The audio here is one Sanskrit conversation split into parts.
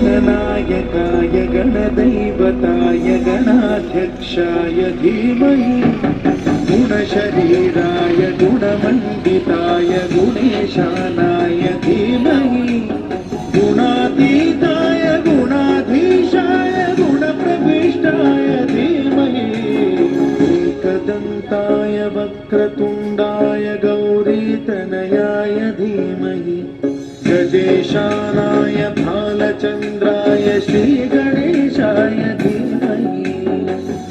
गणनायकाय गणदैवताय गणाध्यक्षाय धीमहि गुणशरीराय गुणमण्डिताय गुणेशानाय धीमहि गुणातीताय गुणाधीशाय गुणप्रविष्टाय धीमहि एकदन्ताय वक्रतुण्डाय गौरीतनयाय धीमहि गजेशानाय भालचन्द्राय श्रीगणेशाय धीमहि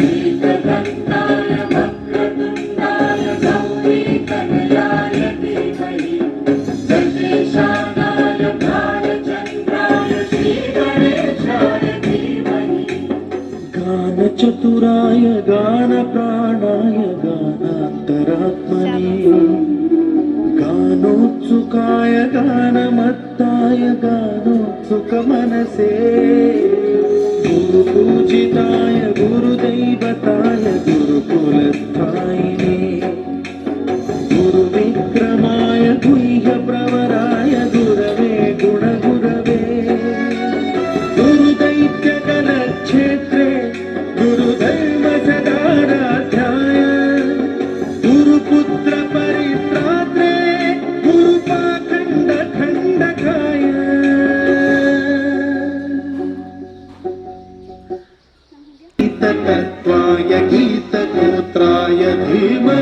एकदन्ताय वक्रतुण्डाय गौरीतनयाय धीमहि गजेशानाय भालचन्द्राय श्रीगणेशाय धीमहि गानचतुराय गानप्राणाय गानान्तरात्मने गानोत्सुकाय गानमत्ताय गानोत्सुकमनसे गुरुपूजिताय गुरुदैवताय गुरुकुलस्थायिने गुरुविक्रमाय गुह्यप्रवराय गुरवे गुणगुरवे गुरुदैत्यकलक्षेत्रे गुरुधर्मसदाराध्याय गुरुपुत्र परित्रात्रे गुरुपाखण्डखण्डकाय गीततत्त्वाय गीतगोत्राय धीमहि